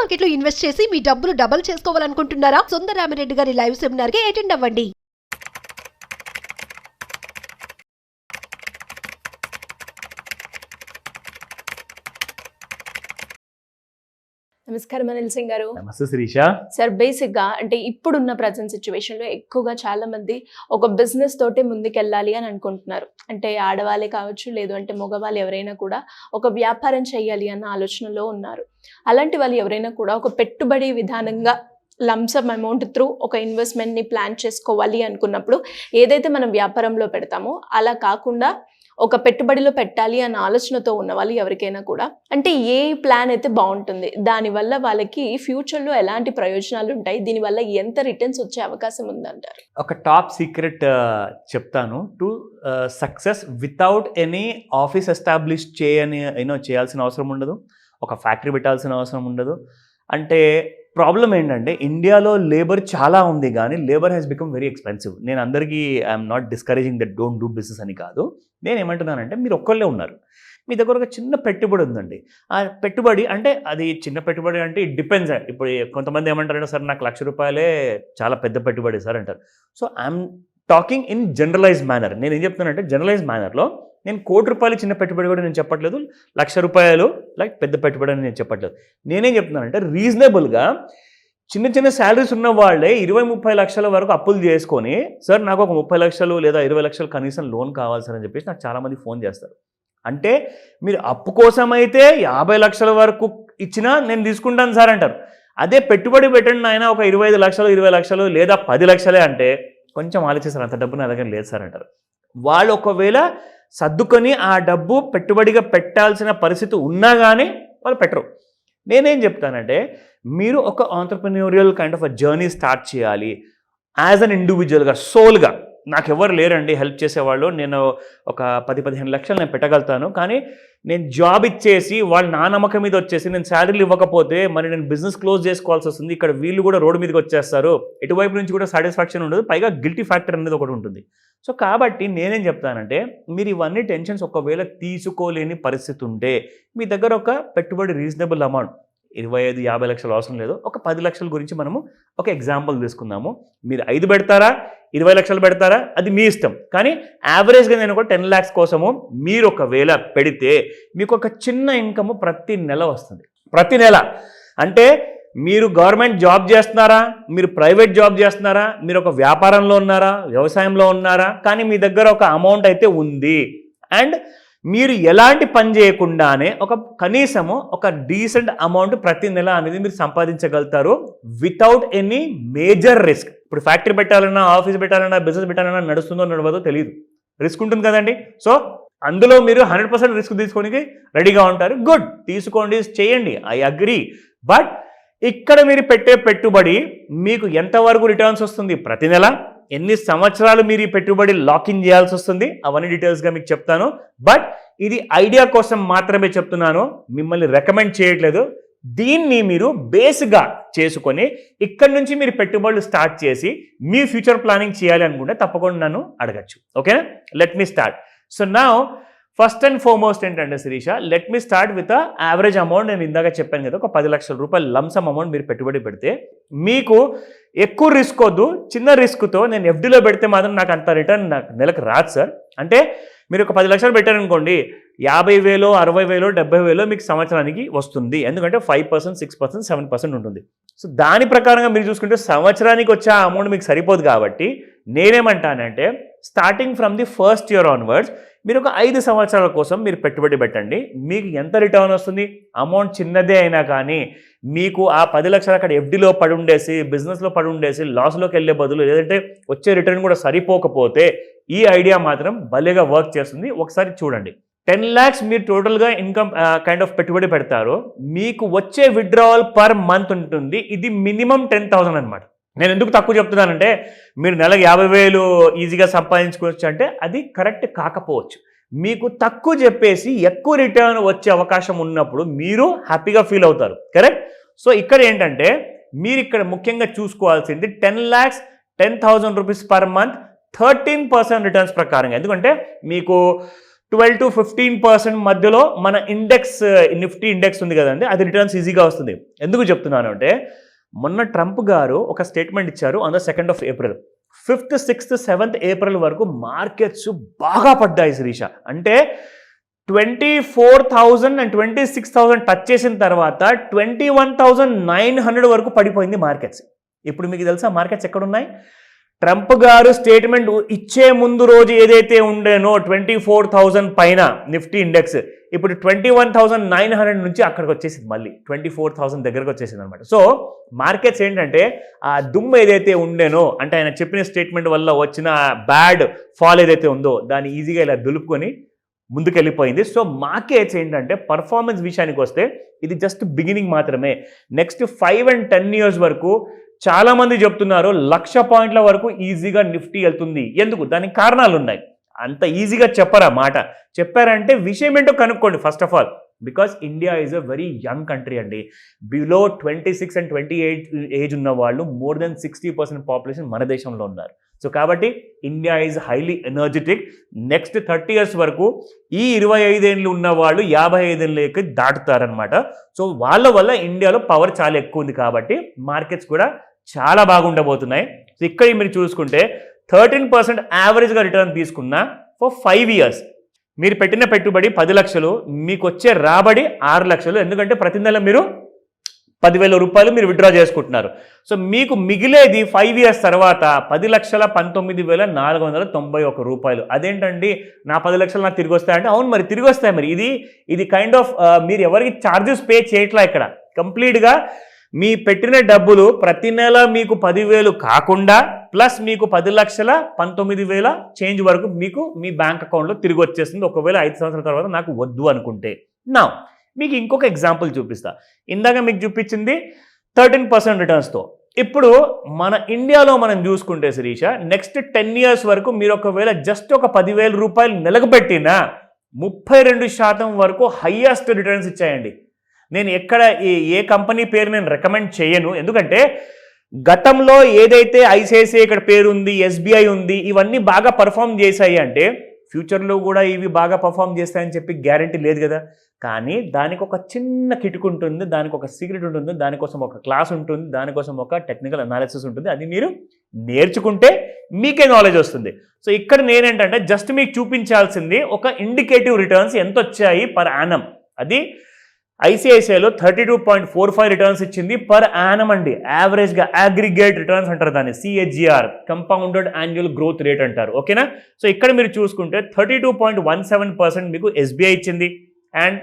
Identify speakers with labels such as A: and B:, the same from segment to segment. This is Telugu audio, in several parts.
A: మార్కెట్ లో ఇన్వెస్ట్ చేసి మీ డబ్బులు డబుల్ చేసుకోవాలనుకుంటున్నారా? సుందరరామిరెడ్డి గారి లైవ్ సెమినార్ కి అటెండ్ అవ్వండి.
B: నమస్కారం అనిల్ సింగ్ గారు.
C: నమస్తే శిరీష.
B: సార్, బేసిక్గా అంటే ఇప్పుడున్న ప్రజెంట్ సిచ్యువేషన్లో ఎక్కువగా చాలా మంది ఒక బిజినెస్ తోటే ముందుకెళ్ళాలి అని అనుకుంటున్నారు. అంటే ఆడవాళ్ళే కావచ్చు, లేదు అంటే మగవాళ్ళు ఎవరైనా కూడా ఒక వ్యాపారం చేయాలి అన్న ఆలోచనలో ఉన్నారు. అలాంటి వాళ్ళు ఎవరైనా కూడా ఒక పెట్టుబడి విధానంగా లంసమ్ అమౌంట్ త్రూ ఒక ఇన్వెస్ట్మెంట్ని ప్లాన్ చేసుకోవాలి అనుకున్నప్పుడు ఏదైతే మనం వ్యాపారంలో పెడతామో అలా కాకుండా ఒక పెట్టుబడిలో పెట్టాలి అన్న ఆలోచనతో ఉన్న వాళ్ళు ఎవరికైనా కూడా అంటే ఏ ప్లాన్ అయితే బాగుంటుంది, దానివల్ల వాళ్ళకి ఫ్యూచర్లో ఎలాంటి ప్రయోజనాలు ఉంటాయి, దీనివల్ల ఎంత రిటర్న్స్ వచ్చే అవకాశం ఉందంటారు?
C: ఒక టాప్ సీక్రెట్ చెప్తాను. To success without any office establish చేయాల్సిన అవసరం ఉండదు, ఒక ఫ్యాక్టరీ పెట్టాల్సిన అవసరం ఉండదు. అంటే ప్రాబ్లం ఏంటంటే ఇండియాలో లేబర్ చాలా ఉంది, కానీ labour has become very expensive. నేను అందరికీ I'm not discouraging that don't do business అని కాదు. నేను ఏమంటున్నానంటే మీరు ఒక్కళ్ళే ఉన్నారు, మీ దగ్గర ఒక చిన్న పెట్టుబడి ఉందండి. ఆ పెట్టుబడి అంటే అది చిన్న పెట్టుబడి అంటే ఇట్ డిపెండ్స్. ఇప్పుడు కొంతమంది ఏమంటారంటే సార్ నాకు ₹1,00,000 చాలా పెద్ద పెట్టుబడి సార్ అంటారు. So I'm talking in generalize manner. నేను ఏం చెప్తున్నానంటే జనరలైజ్ మేనర్లో నేను ₹1,00,00,000 చిన్న పెట్టుబడి కూడా నేను చెప్పట్లేదు, ₹1,00,000 లైక్ పెద్ద పెట్టుబడి అని నేను చెప్పట్లేదు. నేనేం చెప్తున్నానంటే రీజనబుల్గా చిన్న చిన్న శాలరీస్ ఉన్న వాళ్ళే 20-30 లక్షల వరకు అప్పులు చేసుకొని సార్ నాకు ఒక 30 లక్షలు లేదా 20 లక్షలు కనీసం లోన్ కావాలి సార్ అని చెప్పేసి నాకు చాలామంది ఫోన్ చేస్తారు. అంటే మీరు అప్పు కోసం అయితే 50 లక్షల వరకు ఇచ్చినా నేను తీసుకుంటాను సార్ అంటారు. అదే పెట్టుబడి పెట్టండి ఆయన ఒక 25 లక్షలు 20 లక్షలు లేదా 10 లక్షలే అంటే కొంచెం ఆలోచిస్తారు, అంత డబ్బు నా దగ్గర లేదు సార్ అంటారు. వాళ్ళు ఒకవేళ సర్దుకొని ఆ డబ్బు పెట్టుబడిగా పెట్టాల్సిన పరిస్థితి ఉన్నా కానీ వాళ్ళు పెట్టరు. నేనేం చెప్తానంటే మీరు ఒక ఆంటర్ప్రెన్యూరియల్ kind of a journey start చేయాలి యాజ్ అన్ ఇండివిజువల్గా, సోల్గా. నాకు ఎవరు లేరండి హెల్ప్ చేసేవాళ్ళు, నేను ఒక 10-15 లక్షలు నేను పెట్టగలుగుతాను, కానీ నేను జాబ్ ఇచ్చేసి వాళ్ళు నా నమ్మకం మీద వచ్చేసి నేను శాలరీలు ఇవ్వకపోతే మరి నేను బిజినెస్ క్లోజ్ చేసుకోవాల్సి వస్తుంది. ఇక్కడ వీళ్ళు కూడా రోడ్డు మీదకి వచ్చేస్తారు, ఎటువైపు నుంచి కూడా సాటిస్ఫాక్షన్ ఉండదు, పైగా గిల్టీ ఫ్యాక్టర్ అనేది ఒకటి ఉంటుంది. సో కాబట్టి నేనేం చెప్తానంటే మీరు ఇవన్నీ టెన్షన్స్ ఒకవేళ తీసుకోలేని పరిస్థితి ఉంటే మీ దగ్గర ఒక పెట్టుబడి రీజనబుల్ అమౌంట్ 25-50 లక్షలు అవసరం లేదు, ఒక 10 లక్షల గురించి మనము ఒక ఎగ్జాంపుల్ తీసుకుందాము. మీరు 5 పెడతారా 20 లక్షలు పెడతారా అది మీ ఇష్టం, కానీ యావరేజ్గా నేను ఒక 10 lakhs కోసము మీరు ఒకవేళ పెడితే మీకు ఒక చిన్న ఇన్కమ్ ప్రతి నెల వస్తుంది. ప్రతి నెల అంటే మీరు గవర్నమెంట్ జాబ్ చేస్తున్నారా, మీరు ప్రైవేట్ జాబ్ చేస్తున్నారా, మీరు ఒక వ్యాపారంలో ఉన్నారా, వ్యవసాయంలో ఉన్నారా, కానీ మీ దగ్గర ఒక అమౌంట్ అయితే ఉంది అండ్ మీరు ఎలాంటి పని చేయకుండానే ఒక కనీసము ఒక డీసెంట్ అమౌంట్ ప్రతి నెల అనేది మీరు సంపాదించగలుగుతారు వితౌట్ ఎనీ మేజర్ రిస్క్. ఇప్పుడు ఫ్యాక్టరీ పెట్టాలన్నా, ఆఫీస్ పెట్టాలన్నా, బిజినెస్ పెట్టాలన్నా నడుస్తుందో నడవదో తెలియదు, రిస్క్ ఉంటుంది కదండి. సో అందులో మీరు 100% రిస్క్ తీసుకోవడానికి రెడీగా ఉంటారు. గుడ్, తీసుకోండి, చేయండి, ఐ అగ్రీ. బట్ ఇక్కడ మీరు పెట్టే పెట్టుబడి మీకు ఎంతవరకు రిటర్న్స్ వస్తుంది ప్రతి నెల, ఎన్ని సంవత్సరాలు మీరు ఈ పెట్టుబడి లాకిన్ చేయాల్సి వస్తుంది, అవన్నీ డీటెయిల్స్గా మీకు చెప్తాను. బట్ ఇది ఐడియా కోసం మాత్రమే చెప్తున్నాను, మిమ్మల్ని రికమెండ్ చేయట్లేదు. దీన్ని మీరు బేస్గా చేసుకొని ఇక్కడి నుంచి మీరు పెట్టుబడులు స్టార్ట్ చేసి మీ ఫ్యూచర్ ప్లానింగ్ చేయాలి అనుకుంటే తప్పకుండా నన్ను అడగచ్చు. ఓకేనా? Let me start. So now first and foremost ఏంటంటే Shirisha, let me start with average amount. నేను ఇందాక చెప్పాను కదా, ఒక 10 లక్షల రూపాయలు లంసమ్ అమౌంట్ మీరు పెట్టుబడి పెడితే మీకు ఎక్కువ రిస్క్ వద్దు, చిన్న రిస్క్తో నేను ఎఫ్డీలో పెడితే మాత్రం నాకు అంత రిటర్న్ నాకు నెలకు రాదు సార్. అంటే మీరు ఒక 10 లక్షలు పెట్టారనుకోండి, 50,000, 60,000, 70,000 మీకు సంవత్సరానికి వస్తుంది. ఎందుకంటే 5%, 6%, 7% ఉంటుంది. సో దాని ప్రకారంగా మీరు చూసుకుంటే సంవత్సరానికి వచ్చే ఆ అమౌంట్ మీకు సరిపోదు. కాబట్టి నేనేమంటానంటే starting from the first year onwards మీరు ఒక 5 సంవత్సరాల కోసం మీరు పెట్టుబడి పెట్టండి. మీకు ఎంత రిటర్న్ వస్తుంది, అమౌంట్ చిన్నదే అయినా కానీ మీకు ఆ 10 లక్షలు అక్కడ ఎఫ్డీలో పడి ఉండేసి, బిజినెస్లో పడి ఉండేసి లాస్లోకి వెళ్ళే బదులు, లేదంటే వచ్చే రిటర్న్ కూడా సరిపోకపోతే ఈ ఐడియా మాత్రం భలేగా వర్క్ చేస్తుంది. ఒకసారి చూడండి. 10 lakhs మీరు టోటల్గా ఇన్కమ్ కైండ్ ఆఫ్ పెట్టుబడి పెడతారు, మీకు వచ్చే విత్డ్రావల్ పర్ మంత్ ఉంటుంది. ఇది మినిమం 10,000 అనమాట. నేను ఎందుకు తక్కువ చెప్తున్నానంటే మీరు నెలకు 50,000 ఈజీగా సంపాదించుకోవచ్చు అంటే అది కరెక్ట్ కాకపోవచ్చు. మీకు తక్కువ చెప్పేసి ఎక్కువ రిటర్న్ వచ్చే అవకాశం ఉన్నప్పుడు మీరు హ్యాపీగా ఫీల్ అవుతారు. కరెక్ట్? సో ఇక్కడ ఏంటంటే మీరు ఇక్కడ ముఖ్యంగా చూసుకోవాల్సింది 10 lakhs 10,000 rupees per month 13% returns ప్రకారంగా. ఎందుకంటే మీకు 12 to 15% మధ్యలో మన ఇండెక్స్ నిఫ్టీ ఇండెక్స్ ఉంది కదండి, అది రిటర్న్స్ ఈజీగా వస్తుంది. ఎందుకు చెప్తున్నాను అంటే మొన్న ట్రంప్ గారు ఒక స్టేట్మెంట్ ఇచ్చారు on the 2nd of April. 5th, 6th, 7th April వరకు మార్కెట్స్ బాగా పడ్డాయి శిరీష. అంటే 24,000 and 26,000 టచ్ చేసిన తర్వాత 21,900 వరకు పడిపోయింది మార్కెట్స్. ఇప్పుడు మీకు తెలుసా మార్కెట్స్ ఎక్కడున్నాయి? ట్రంప్ గారు స్టేట్మెంట్ ఇచ్చే ముందు రోజు ఏదైతే ఉండేనో 24,000 పైన నిఫ్టీ ఇండెక్స్, ఇప్పుడు 21,900 నుంచి అక్కడికి వచ్చేసింది, మళ్ళీ 24,000 దగ్గరకు వచ్చేసింది అనమాట. సో మార్కెట్స్ ఏంటంటే ఆ దుమ్ము ఏదైతే ఉండేనో, అంటే ఆయన చెప్పిన స్టేట్మెంట్ వల్ల వచ్చిన బ్యాడ్ ఫాల్ ఏదైతే ఉందో దాన్ని ఈజీగా ఇలా దులుపుకొని ముందుకెళ్ళిపోయింది. సో మార్కెట్స్ ఏంటంటే పర్ఫార్మెన్స్ విషయానికి వస్తే ఇది జస్ట్ బిగినింగ్ మాత్రమే. నెక్స్ట్ 5 and 10 years వరకు చాలా మంది చెప్తున్నారు 1,00,000 పాయింట్ల వరకు ఈజీగా నిఫ్టీ వెళ్తుంది. ఎందుకు? దానికి కారణాలు ఉన్నాయి. అంత ఈజీగా చెప్పరా మాట, చెప్పారంటే విషయం ఏంటో కనుక్కోండి first of all. Because India is a very young country అండి. బిలో 26 and 28 ఏజ్ ఉన్న వాళ్ళు మోర్ దెన్ 60% పాపులేషన్ మన దేశంలో ఉన్నారు. సో కాబట్టి India is highly energetic. Next 30 years వరకు ఈ 25 ఏళ్ళు ఉన్న వాళ్ళు 55 ఏళ్ళకి దాటుతారనమాట. సో వాళ్ళ వల్ల ఇండియాలో పవర్ చాలా ఎక్కువ ఉంది కాబట్టి మార్కెట్స్ కూడా చాలా బాగుండబోతున్నాయి. సో ఇక్కడ మీరు చూసుకుంటే 13% యావరేజ్గా రిటర్న్ తీసుకున్నా ఫర్ 5 years. మీరు పెట్టిన పెట్టుబడి 10 లక్షలు, మీకు వచ్చే రాబడి 6 లక్షలు. ఎందుకంటే ప్రతి నెల మీరు 10,000 రూపాయలు మీరు విత్డ్రా చేసుకుంటున్నారు. సో మీకు మిగిలేది 5 years తర్వాత 10,19,491 రూపాయలు. అదేంటండి నా 10 లక్షలు నాకు తిరిగి వస్తాయంటే, అవును మరి తిరిగి వస్తాయి. మరి ఇది కైండ్ ఆఫ్ మీరు ఎవరికి ఛార్జెస్ పే చేయట్లా. ఇక్కడ కంప్లీట్గా మీ పెట్టిన డబ్బులు ప్రతి నెల మీకు 10,000 కాకుండా ప్లస్ మీకు 10,19,000 చేంజ్ వరకు మీకు మీ బ్యాంక్ అకౌంట్లో తిరిగి వచ్చేస్తుంది. ఒకవేళ 5 సంవత్సరాల తర్వాత నాకు వద్దు అనుకుంటే. నా మీకు ఇంకొక ఎగ్జాంపుల్ చూపిస్తా. ఇందాక మీకు చూపించింది 13% రిటర్న్స్తో. ఇప్పుడు మన ఇండియాలో మనం చూసుకుంటే శిరీష, నెక్స్ట్ 10 years వరకు మీరు ఒకవేళ జస్ట్ ఒక 10,000 రూపాయలు నెలకు పెట్టినా 32% వరకు హయ్యెస్ట్ రిటర్న్స్ ఇచ్చాయండి. నేను ఎక్కడ ఏ కంపెనీ పేరు నేను రికమెండ్ చేయను. ఎందుకంటే గతంలో ఏదైతే ఐసిఐసిఐ ఇక్కడ పేరు ఉంది, ఎస్బీఐ ఉంది, ఇవన్నీ బాగా పర్ఫామ్ చేశాయి అంటే ఫ్యూచర్లో కూడా ఇవి బాగా పర్ఫామ్ చేస్తాయని చెప్పి గ్యారంటీ లేదు కదా. కానీ దానికి ఒక చిన్న కిటుకు ఉంటుంది, దానికి ఒక సీక్రెట్ ఉంటుంది, దానికోసం ఒక క్లాస్ ఉంటుంది, దానికోసం ఒక టెక్నికల్ అనాలిసిస్ ఉంటుంది. అది మీరు నేర్చుకుంటే మీకే నాలెడ్జ్ వస్తుంది. సో ఇక్కడ నేనేంటంటే జస్ట్ మీకు చూపించాల్సింది ఒక ఇండికేటివ్ రిటర్న్స్ ఎంత వచ్చాయి పర్ యానం. అది ఐసిఐసిఐలో 32.45 రిటర్న్స్ ఇచ్చింది పర్ యానం అండి. యావరేజ్గా అగ్రిగేట్ రిటర్న్స్ అంటారు దాన్ని, సిహెచ్జిఆర్, కంపౌండెడ్ యాన్యువల్ గ్రోత్ రేట్ అంటారు. ఓకేనా. సో ఇక్కడ మీరు చూసుకుంటే 32.17% మీకు ఎస్బీఐ ఇచ్చింది. అండ్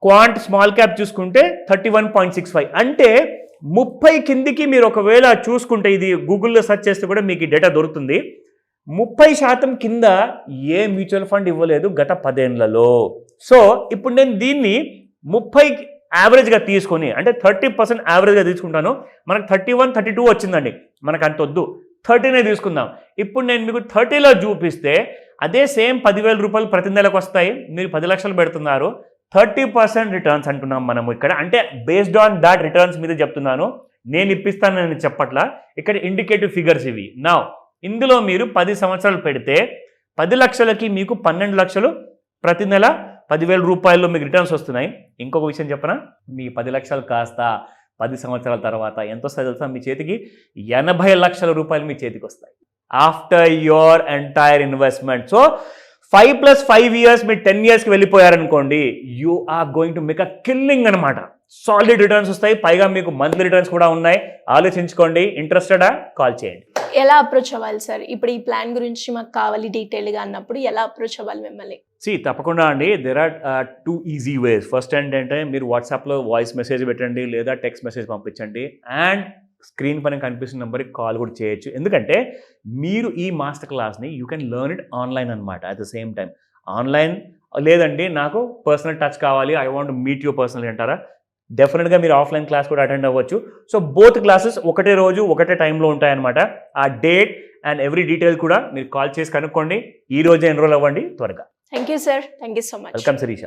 C: క్వాంట్ స్మాల్ క్యాప్ చూసుకుంటే 31.65. అంటే 30 కిందికి మీరు ఒకవేళ చూసుకుంటే, ఇది గూగుల్లో సెర్చ్ చేస్తే కూడా మీకు ఈ డేటా దొరుకుతుంది, 30% కింద ఏ మ్యూచువల్ ఫండ్ ఇవ్వలేదు గత 10 ఏళ్లలో. సో ఇప్పుడు నేను దీన్ని 30 యావరేజ్గా తీసుకొని, అంటే 30% యావరేజ్గా తీసుకుంటాను. మనకు 31, 32 వచ్చిందండి, మనకు అంత వద్దు, 30నే తీసుకుందాం. ఇప్పుడు నేను మీకు 30లో చూపిస్తే అదే సేమ్ 10,000 రూపాయలు ప్రతి నెలకు వస్తాయి. మీరు 10 లక్షలు పెడుతున్నారు, 30% రిటర్న్స్ అంటున్నాం మనము ఇక్కడ. అంటే బేస్డ్ ఆన్ దాట్ రిటర్న్స్ మీద చెప్తున్నాను, నేను ఇప్పిస్తానని చెప్పట్లా. ఇక్కడ ఇండికేటివ్ ఫిగర్స్ ఇవి. నా ఇందులో మీరు 10 సంవత్సరాలు పెడితే 10 లక్షలకి మీకు 12 లక్షలు ప్రతి నెల 10,000 రూపాయల్లో మీకు రిటర్న్స్ వస్తున్నాయి. ఇంకొక విషయం చెప్పనా, మీ 10 లక్షలు కాస్త 10 సంవత్సరాల తర్వాత ఎంత వస్తాయి తెలుసా? మీ చేతికి 80 లక్షల రూపాయలు మీ చేతికి వస్తాయి after your entire investment. So 5 + 5 years మీరు 10 yearsకి వెళ్ళిపోయారనుకోండి, you are going to make a killing అనమాట. సాలిడ్ రిటర్న్స్ వస్తాయి, పైగా మీకు మంత్లీ రిటర్న్స్ కూడా ఉన్నాయి. ఆలోచించుకోండి. ఇంట్రెస్టెడా? కాల్ చేయండి.
B: ఎలా అప్రోచ్ అవ్వాలి సార్? ఇప్పుడు ఈ ప్లాన్ గురించి మాకు కావాలి డీటెయిల్గా అన్నప్పుడు ఎలా అప్రోచ్ అవ్వాలి మిమ్మల్ని?
C: తప్పకుండా అండి, there are 2 easy ways. First ఏంటంటే మీరు వాట్సాప్లో వాయిస్ మెసేజ్ పెట్టండి లేదా టెక్స్ట్ మెసేజ్ పంపించండి. అండ్ స్క్రీన్ పైన కనిపిస్తున్న నెంబర్కి కాల్ కూడా చేయొచ్చు. ఎందుకంటే మీరు ఈ మాస్టర్ క్లాస్ని you can learn it online అనమాట. At the same time online లేదండి, నాకు పర్సనల్ టచ్ కావాలి, I want meet you personal అంటారా, డెఫినెట్గా మీరు ఆఫ్లైన్ క్లాస్ కూడా అటెండ్ అవ్వచ్చు. సో బోత్ క్లాసెస్ ఒకటే రోజు ఒకటే టైంలో ఉంటాయన్నమాట. ఆ డేట్ అండ్ ఎవ్రీ డీటెయిల్ కూడా మీరు కాల్ చేసి కనుక్కోండి. ఈ రోజే ఎన్రోల్ అవ్వండి త్వరగా.
B: Thank you sir. Thank you so much.
C: Welcome Sirisha.